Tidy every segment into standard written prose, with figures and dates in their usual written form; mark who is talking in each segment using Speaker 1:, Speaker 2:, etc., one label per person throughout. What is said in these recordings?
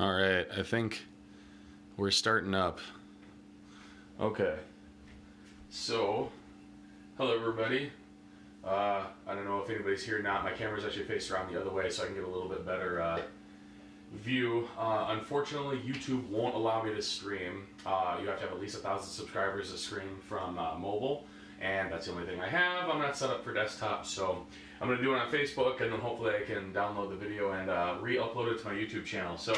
Speaker 1: All right, I think we're starting up. Okay, so hello everybody. I don't know if anybody's here or not. My camera's actually faced around the other way, so I can get a little bit better view. Unfortunately, YouTube won't allow me to stream. You have to have at least 1,000 subscribers to stream from mobile, and that's the only thing I have. I'm not set up for desktop, so I'm going to do it on Facebook, and then hopefully I can download the video and re-upload it to my YouTube channel. So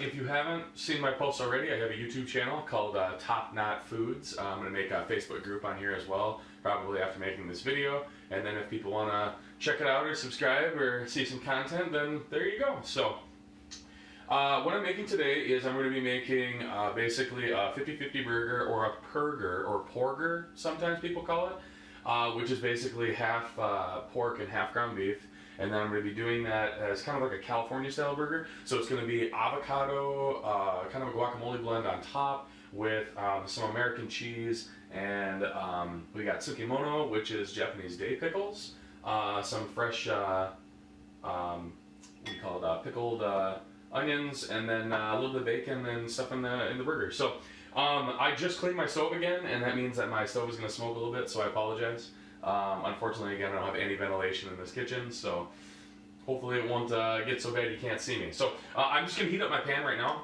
Speaker 1: if you haven't seen my posts already, I have a YouTube channel called Top Knot Foods. I'm going to make a Facebook group on here as well, probably after making this video. And then if people want to check it out or subscribe or see some content, then there you go. So what I'm making today is I'm going to be making basically a 50-50 burger, or a purger, or porger, sometimes people call it, which is basically half pork and half ground beef. And then I'm going to be doing that as kind of like a California style burger. So it's going to be avocado, kind of a guacamole blend on top with some American cheese, and we got Tsukemono, which is Japanese day pickles, some fresh, we call it pickled onions, and then a little bit of bacon and stuff in the burger. So I just cleaned my stove again, and that means that my stove is going to smoke a little bit, so I apologize. Unfortunately, again, I don't have any ventilation in this kitchen, so hopefully it won't get so bad you can't see me. So I'm just going to heat up my pan right now.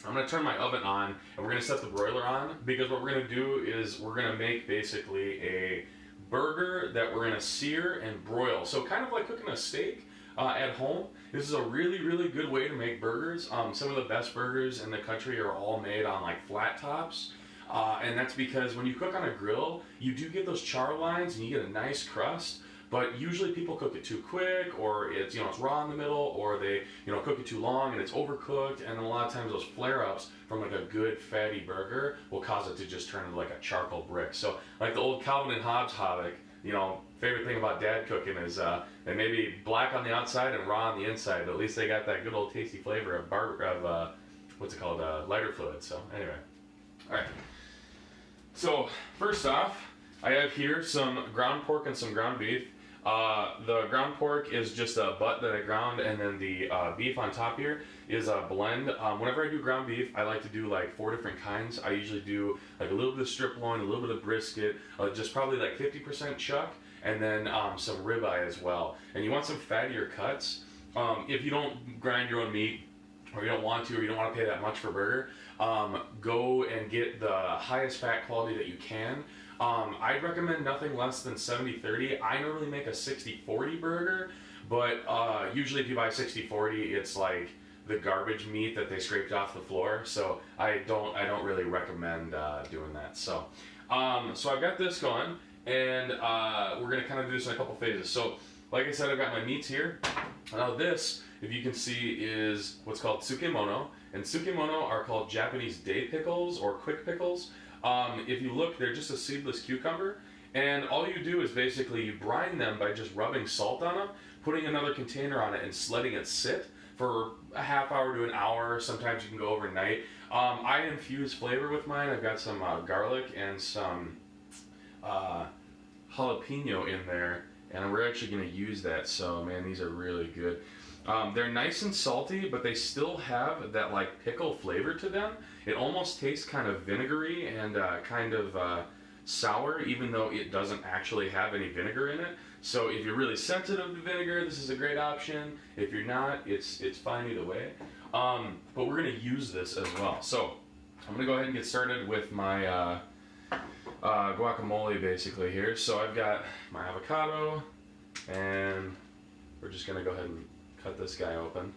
Speaker 1: I'm going to turn my oven on, and we're going to set the broiler on, because what we're going to do is we're going to make basically a burger that we're going to sear and broil. So kind of like cooking a steak at home. This is a really, really good way to make burgers. Some of the best burgers in the country are all made on like flat tops. And that's because when you cook on a grill, you do get those char lines and you get a nice crust, but usually people cook it too quick, or it's raw in the middle, or they cook it too long and it's overcooked, and a lot of times those flare-ups from like a good fatty burger will cause it to just turn into like a charcoal brick. So like the old Calvin and Hobbes havoc, favorite thing about dad cooking is they may be black on the outside and raw on the inside, but at least they got that good old tasty flavor of what's it called, lighter fluid. So anyway, all right. So first off, I have here some ground pork and some ground beef. The ground pork is just a butt that I ground, and then the beef on top here is a blend. Whenever I do ground beef, I like to do like 4 different kinds. I usually do like a little bit of strip loin, a little bit of brisket, just probably like 50% chuck, and then some ribeye as well. And you want some fattier cuts. If you don't grind your own meat, or you don't want to, or you don't want to pay that much for a burger, go and get the highest fat quality that you can. I'd recommend nothing less than 70-30. I normally make a 60-40 burger, but usually if you buy 60-40, it's like the garbage meat that they scraped off the floor. So I don't really recommend doing that. So I've got this going, and we're gonna kind of do this in a couple phases. So like I said, I've got my meats here. Now this, if you can see, is what's called Tsukemono, and Tsukemono are called Japanese day pickles, or quick pickles. If you look, they're just a seedless cucumber, and all you do is basically you brine them by just rubbing salt on them, putting another container on it, and letting it sit for a half hour to an hour. Sometimes you can go overnight. I infuse flavor with mine. I've got some garlic and some jalapeno in there, and we're actually going to use that. So man, these are really good. They're nice and salty, but they still have that like pickle flavor to them. It almost tastes kind of vinegary and kind of sour, even though it doesn't actually have any vinegar in it. So if you're really sensitive to vinegar, this is a great option. If you're not, it's fine either way. But we're going to use this as well. So I'm going to go ahead and get started with my guacamole basically here. So I've got my avocado, and we're just going to go ahead and cut this guy open.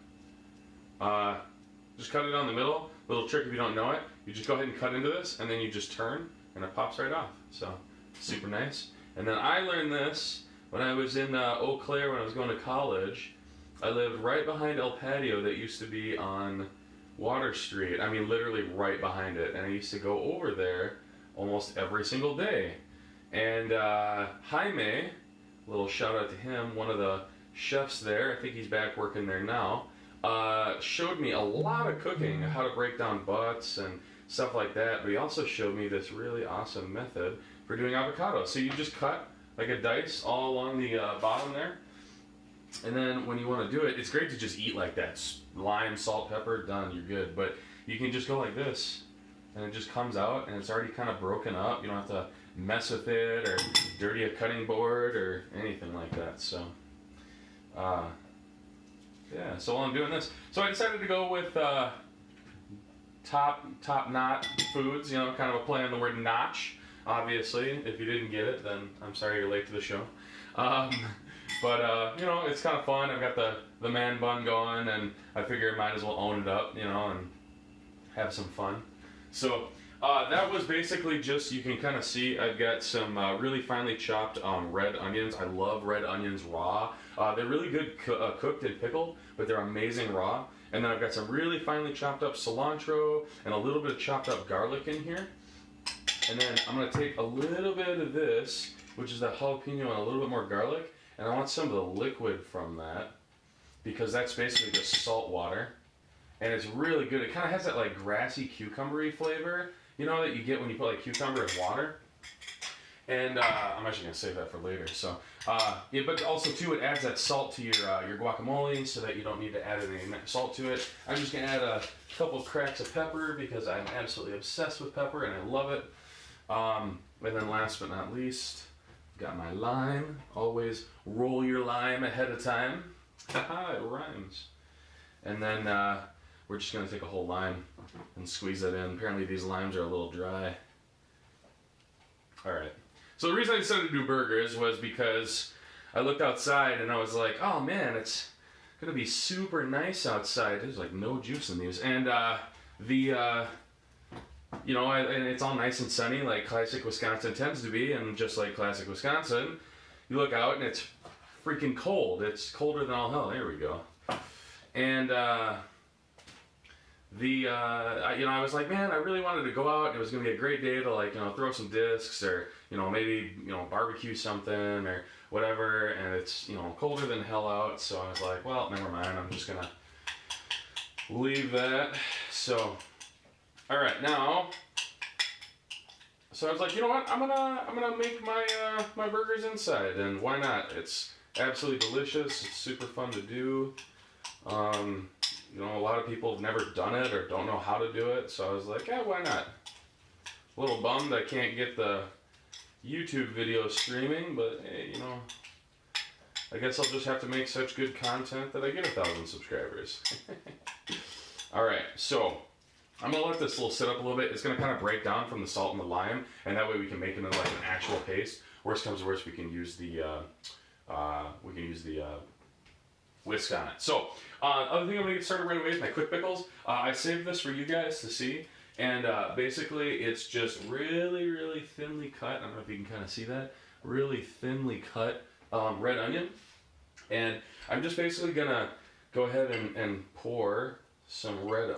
Speaker 1: Just cut it down the middle. Little trick if you don't know it. You just go ahead and cut into this, and then you just turn, and it pops right off. So super nice. And then I learned this when I was in Eau Claire when I was going to college. I lived right behind El Patio that used to be on Water Street. I mean, literally right behind it. And I used to go over there almost every single day. And Jaime, little shout out to him, one of the chefs there, I think he's back working there now, showed me a lot of cooking, how to break down butts and stuff like that, but he also showed me this really awesome method for doing avocado. So you just cut like a dice all along the bottom there, And then when you want to do it, it's great to just eat like that. Lime, salt, pepper, done, you're good. But you can just go like this, and it just comes out, and it's already kind of broken up. You don't have to mess with it or dirty a cutting board or anything like that. So, yeah, so while I'm doing this, so I decided to go with top knot foods, you know, kind of a play on the word notch. Obviously, if you didn't get it, then I'm sorry you're late to the show. But you know, it's kind of fun. I've got the man bun going, and I figure I might as well own it up, you know, and have some fun. So that was basically just, you can kind of see, I've got some really finely chopped red onions. I love red onions raw. They're really good cooked and pickled, but they're amazing raw. And then I've got some really finely chopped up cilantro and a little bit of chopped up garlic in here. And then I'm going to take a little bit of this, which is that jalapeno, and a little bit more garlic. And I want some of the liquid from that, because that's basically just salt water. And it's really good. It kind of has that like grassy cucumber-y flavor, you know, that you get when you put like cucumber in water. And I'm actually going to save that for later. So, yeah, but also too, it adds that salt to your guacamole, so that you don't need to add any salt to it. I'm just going to add a couple cracks of pepper, because I'm absolutely obsessed with pepper and I love it. And then last but not least, got my lime. Always roll your lime ahead of time. Haha, it rhymes. And then we're just going to take a whole lime and squeeze that in. Apparently these limes are a little dry. Alright. So the reason I decided to do burgers was because I looked outside and I was like, oh man, it's going to be super nice outside. There's like no juice in these. And you know, and it's all nice and sunny like classic Wisconsin tends to be, and just like classic Wisconsin, you look out and it's freaking cold. It's colder than all hell. There we go. And you know, I was like, man, I really wanted to go out. It was going to be a great day to, like, you know, throw some discs, or, you know, maybe, you know, barbecue something or whatever. And it's, you know, colder than hell out. So I was like, well, never mind. I'm just going to leave that. So, all right, now, so I was like, you know what? I'm gonna make my burgers inside, and why not? It's absolutely delicious. It's super fun to do. You know, a lot of people have never done it or don't know how to do it, so I was like, yeah, why not? A little bummed I can't get the YouTube video streaming, but hey, you know, I guess I'll just have to make such good content that I get 1,000 subscribers. Alright, so I'm going to let this little sit up a little bit. It's going to kind of break down from the salt and the lime, and that way we can make it into like an actual paste. Worst comes to worst, we can use the whisk on it. So, other thing I'm going to get started right away is my quick pickles. I saved this for you guys to see, and basically it's just really, really thinly cut. I don't know if you can kind of see that. Really thinly cut red onion. And I'm just basically going to go ahead and pour some red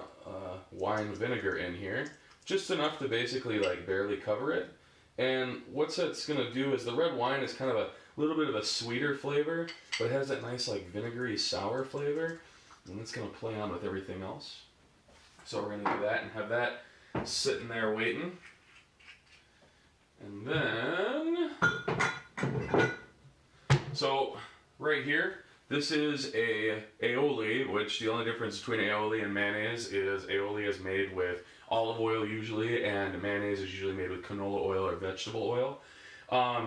Speaker 1: wine vinegar in here. Just enough to basically like barely cover it. And what it's going to do is, the red wine is kind of a little bit of a sweeter flavor, but it has that nice like vinegary sour flavor, and it's going to play on with everything else. So we're going to do that and have that sitting there waiting. And then, so right here, this is a aioli, which the only difference between aioli and mayonnaise is aioli is made with olive oil usually, and mayonnaise is usually made with canola oil or vegetable oil.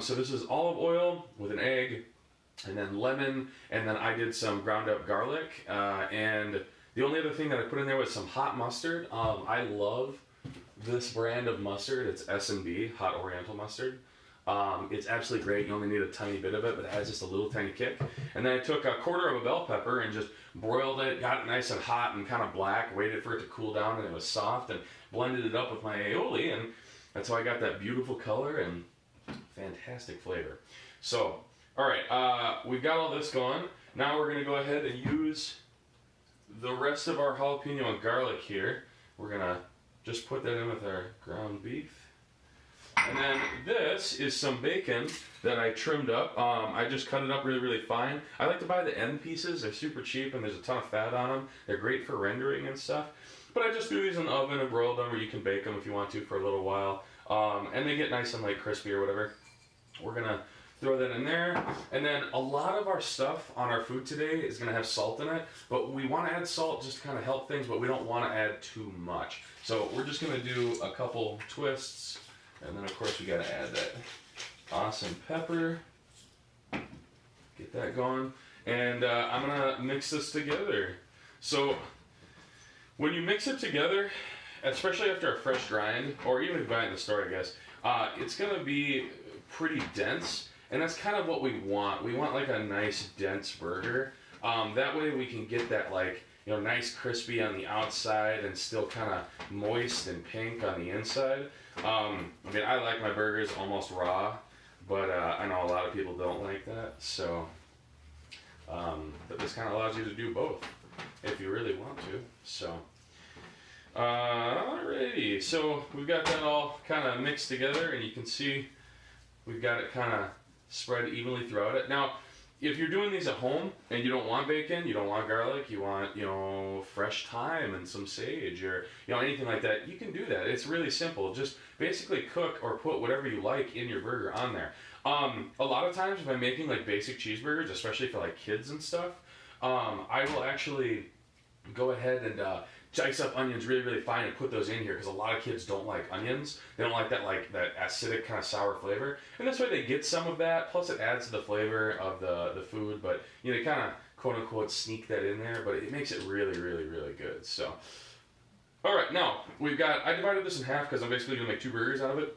Speaker 1: So this is olive oil with an egg, and then lemon, and then I did some ground up garlic, and the only other thing that I put in there was some hot mustard. I love this brand of mustard. It's S&B, Hot Oriental Mustard. It's absolutely great. You only need a tiny bit of it, but it has just a little tiny kick. And then I took a quarter of a bell pepper and just broiled it, got it nice and hot and kind of black, waited for it to cool down, and it was soft, and blended it up with my aioli, and that's how I got that beautiful color and fantastic flavor. So, alright, we've got all this going. Now we're going to go ahead and use the rest of our jalapeno and garlic here. We're going to just put that in with our ground beef. And then this is some bacon that I trimmed up. I just cut it up really, really fine. I like to buy the end pieces. They're super cheap and there's a ton of fat on them. They're great for rendering and stuff. But I just threw these in the oven and broiled them, or you can bake them if you want to for a little while. And they get nice and like crispy or whatever. We're going to throw that in there. And then a lot of our stuff on our food today is going to have salt in it, but we want to add salt just to kind of help things, but we don't want to add too much. So we're just going to do a couple twists, and then of course we got to add that awesome pepper. Get that going. And I'm going to mix this together. So when you mix it together, especially after a fresh grind, or even if you buy it in the store, I guess, it's going to be pretty dense, and that's kind of what we want. We want like a nice dense burger. That way we can get that like, you know, nice crispy on the outside and still kind of moist and pink on the inside. I mean, I like my burgers almost raw, but I know a lot of people don't like that, so but this kind of allows you to do both if you really want to. So alrighty, so we've got that all kind of mixed together, and you can see we've got it kind of spread evenly throughout it. Now, if you're doing these at home and you don't want bacon, you don't want garlic, you want, you know, fresh thyme and some sage, or, you know, anything like that, you can do that. It's really simple. Just basically cook or put whatever you like in your burger on there. A lot of times if I'm making like basic cheeseburgers, especially for like kids and stuff, I will actually go ahead and dice up onions really, really fine and put those in here, because a lot of kids don't like onions. They don't like that acidic kind of sour flavor, and this way they get some of that. Plus, it adds to the flavor of the food. But you know, they kind of quote unquote sneak that in there, but it makes it really, really, really good. So, all right, now we've got. I divided this in half because I'm basically gonna make 2 burgers out of it.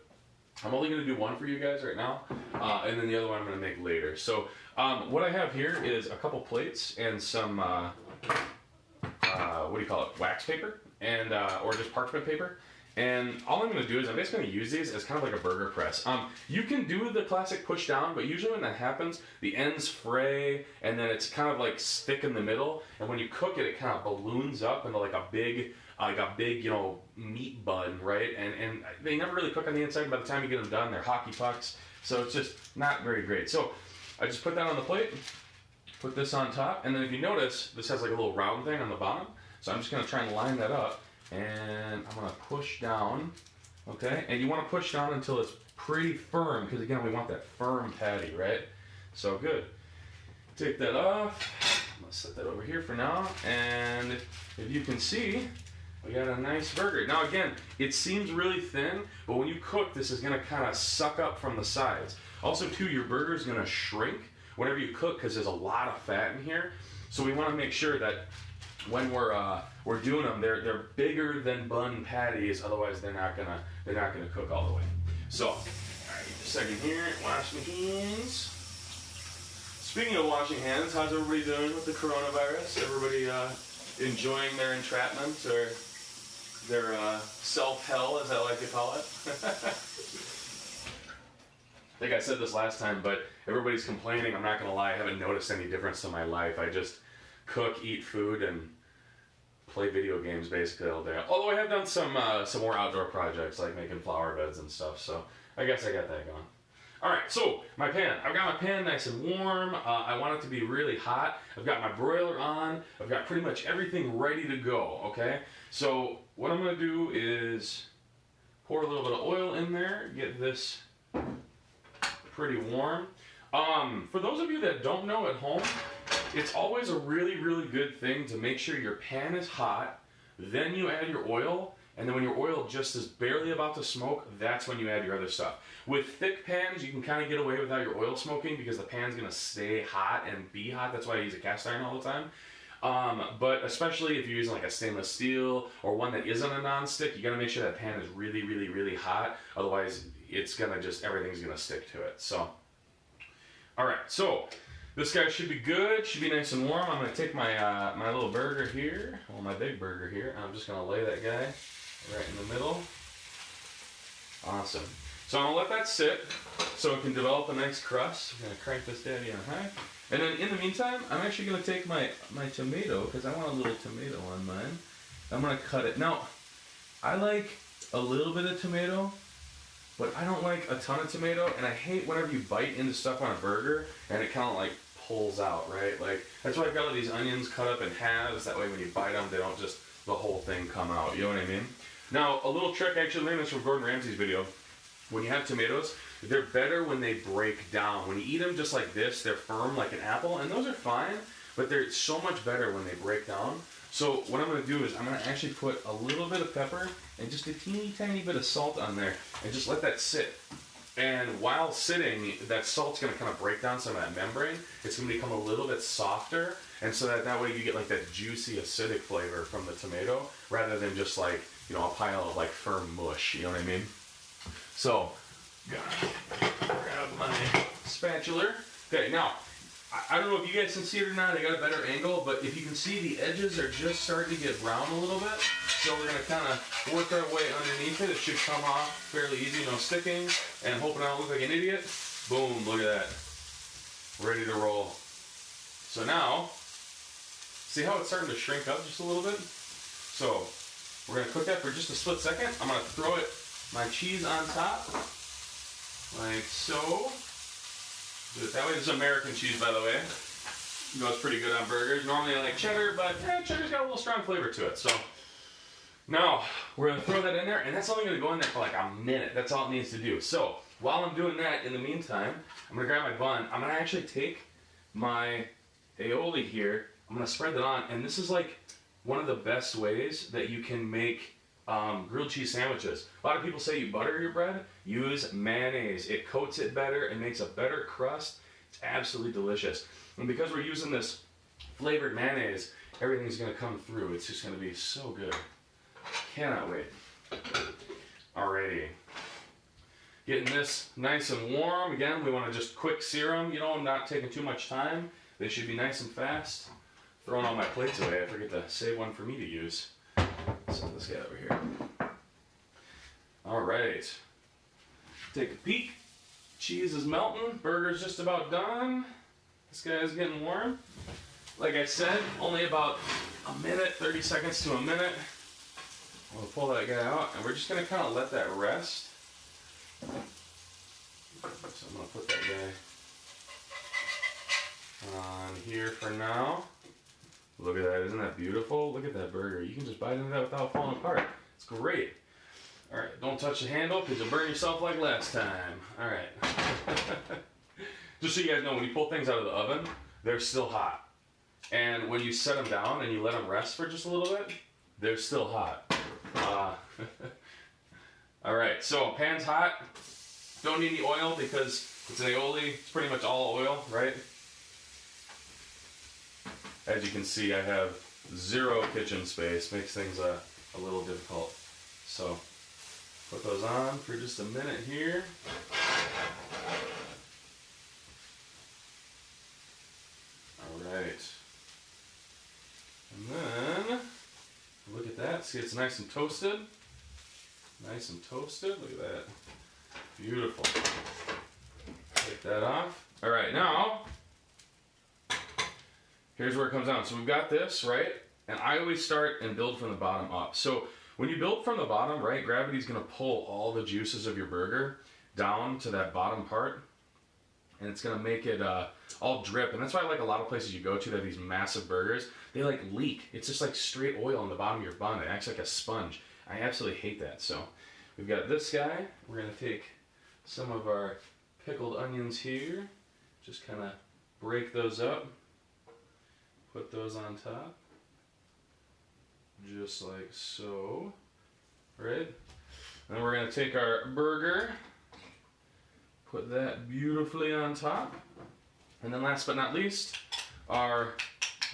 Speaker 1: I'm only gonna do one for you guys right now, and then the other one I'm gonna make later. So, what I have here is a couple plates and some. What do you call it? Wax paper, and or just parchment paper. And all I'm going to do is I'm basically going to use these as kind of like a burger press. You can do the classic push down, but usually when that happens, the ends fray, and then it's kind of like thick in the middle. And when you cook it, it kind of balloons up into like a big, you know, meat bun, right? And they never really cook on the inside. By the time you get them done, they're hockey pucks. So it's just not very great. So I just put that on the plate. Put this on top, and then if you notice, this has like a little round thing on the bottom. So I'm just going to try and line that up, and I'm going to push down, okay? And you want to push down until it's pretty firm, because again, we want that firm patty, right? So good. Take that off. I'm going to set that over here for now, and if you can see, we got a nice burger. Now again, it seems really thin, but when you cook, this is going to kind of suck up from the sides. Also too, your burger is going to shrink whenever you cook, because there's a lot of fat in here. So we want to make sure that when we're doing them, they're bigger than bun patties. Otherwise, they're not gonna cook all the way. So, all right, just a second here. Wash my hands. Speaking of washing hands, how's everybody doing with the coronavirus? Everybody enjoying their entrapment, or their self-hell, as I like to call it? I think I said this last time, but everybody's complaining. I'm not going to lie, I haven't noticed any difference in my life. I just cook, eat food, and play video games basically all day. Although I have done some more outdoor projects, like making flower beds and stuff, so I guess I got that going. Alright, so my pan. I've got my pan nice and warm. I want it to be really hot. I've got my broiler on. I've got pretty much everything ready to go, okay? So what I'm going to do is pour a little bit of oil in there, get this pretty warm. For those of you that don't know at home, it's always a really, really good thing to make sure your pan is hot, then you add your oil, and then when your oil just is barely about to smoke, that's when you add your other stuff. With thick pans, you can kind of get away without your oil smoking because the pan's going to stay hot and be hot. That's why I use a cast iron all the time. But especially if you're using like a stainless steel or one that isn't a non-stick, you got to make sure that pan is really, really, really hot. Otherwise, it's going to just, everything's going to stick to it. So, all right, so this guy should be good, should be nice and warm. I'm going to take my my little burger here, well, my big burger here, and I'm just going to lay that guy right in the middle. Awesome. So I'm going to let that sit so it can develop a nice crust. I'm going to crank this daddy on high. And then in the meantime, I'm actually going to take my tomato, because I want a little tomato on mine. I'm going to cut it. Now, I like a little bit of tomato, but I don't like a ton of tomato, and I hate whenever you bite into stuff on a burger and it kind of like pulls out, right? Like, that's why I've got all these onions cut up in halves. That way when you bite them, they don't just the whole thing come out. You know what I mean? Now, a little trick, I actually learned this from Gordon Ramsay's video. when you have tomatoes, they're better when they break down. When you eat them just like this, they're firm like an apple, and those are fine, but they're so much better when they break down. So what I'm going to do is I'm going to actually put a little bit of pepper and just a teeny tiny bit of salt on there and just let that sit. And while sitting, that salt's going to kind of break down some of that membrane. It's going to become a little bit softer, and so that way you get like that juicy acidic flavor from the tomato rather than just like, you know, a pile of like firm mush, you know what I mean? So, gonna grab my spatula. Okay, now, I don't know if you guys can see it or not, I got a better angle, but if you can see, the edges are just starting to get brown a little bit. So we're gonna kind of work our way underneath it. It should come off fairly easy, no sticking, and hoping I don't look like an idiot. Boom, look at that. Ready to roll. So now, see how it's starting to shrink up just a little bit? So, we're gonna cook that for just a split second. I'm gonna throw my cheese on top, like so. Do it that way. This is American cheese, by the way. It goes pretty good on burgers. Normally I like cheddar, but cheddar's got a little strong flavor to it. So now we're gonna throw that in there, and that's only gonna go in there for like a minute. That's all it needs to do. So while I'm doing that, in the meantime, I'm gonna grab my bun. I'm gonna actually take my aioli here. I'm gonna spread that on, and this is like one of the best ways that you can make grilled cheese sandwiches. A lot of people say you butter your bread. Use mayonnaise. It coats it better. It makes a better crust. It's absolutely delicious. And because we're using this flavored mayonnaise, everything's going to come through. It's just going to be so good. Cannot wait. Alrighty. Getting this nice and warm. Again, we want to just quick sear them, you know, not taking too much time. They should be nice and fast. Throwing all my plates away. I forget to save one for me to use. Set this guy over here. Alright. Take a peek. Cheese is melting. Burger's just about done. This guy is getting warm. Like I said, only about a minute, 30 seconds to a minute. We'll pull that guy out, and we're just going to kind of let that rest. So I'm going to put that guy on here for now. Look at that, isn't that beautiful? Look at that burger. You can just bite into that without falling apart. It's great. Alright, don't touch the handle because you'll burn yourself like last time. Alright. Just so you guys know, when you pull things out of the oven, they're still hot. And when you set them down and you let them rest for just a little bit, they're still hot. Alright, so pan's hot. Don't need any oil because it's an aioli. It's pretty much all oil, right? As you can see, I have zero kitchen space. Makes things a little difficult. So, put those on for just a minute here. Alright. And then, look at that. See, it's nice and toasted. Nice and toasted. Look at that. Beautiful. Take that off. Alright, now, here's where it comes down. So we've got this, right? And I always start and build from the bottom up. So when you build from the bottom, right, gravity's going to pull all the juices of your burger down to that bottom part. And it's going to make it all drip. And that's why I like a lot of places you go to that have these massive burgers. They like leak. It's just like straight oil on the bottom of your bun. It acts like a sponge. I absolutely hate that. So we've got this guy. We're going to take some of our pickled onions here. Just kind of break those up. Put those on top, just like so, right? And we're going to take our burger, put that beautifully on top, and then last but not least, our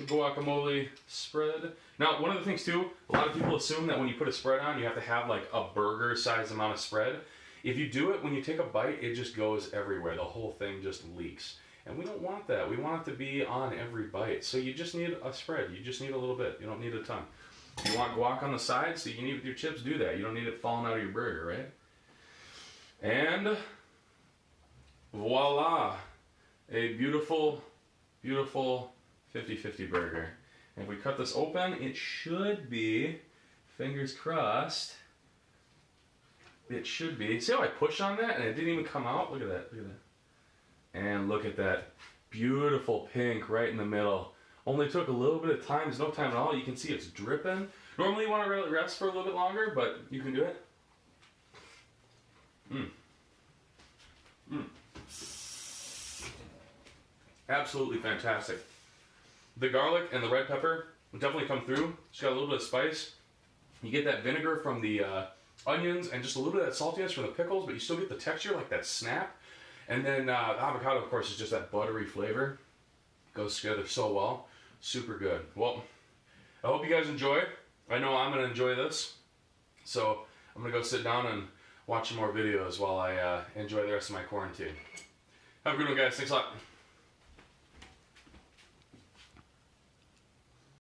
Speaker 1: guacamole spread. Now, one of the things too, a lot of people assume that when you put a spread on, you have to have like a burger-sized amount of spread. If you do it, when you take a bite, it just goes everywhere. The whole thing just leaks. And we don't want that. We want it to be on every bite. So you just need a spread. You just need a little bit. You don't need a ton. If you want guac on the side so you can eat with your chips, do that. You don't need it falling out of your burger, right? And voila. A beautiful, beautiful 50-50 burger. And if we cut this open, it should be, fingers crossed, it should be. See how I pushed on that and it didn't even come out? Look at that. Look at that. And look at that beautiful pink right in the middle. Only took a little bit of time. There's no time at all. You can see it's dripping. Normally you want to rest for a little bit longer, but you can do it. Absolutely fantastic. The garlic and the red pepper definitely come through. It's got a little bit of spice. You get that vinegar from the onions and just a little bit of that saltiness from the pickles, but you still get the texture, like that snap. And then the avocado, of course, is just that buttery flavor. Goes together so well. Super good. Well, I hope you guys enjoy. I know I'm going to enjoy this. So I'm going to go sit down and watch some more videos while I enjoy the rest of my quarantine. Have a good one, guys. Thanks a lot.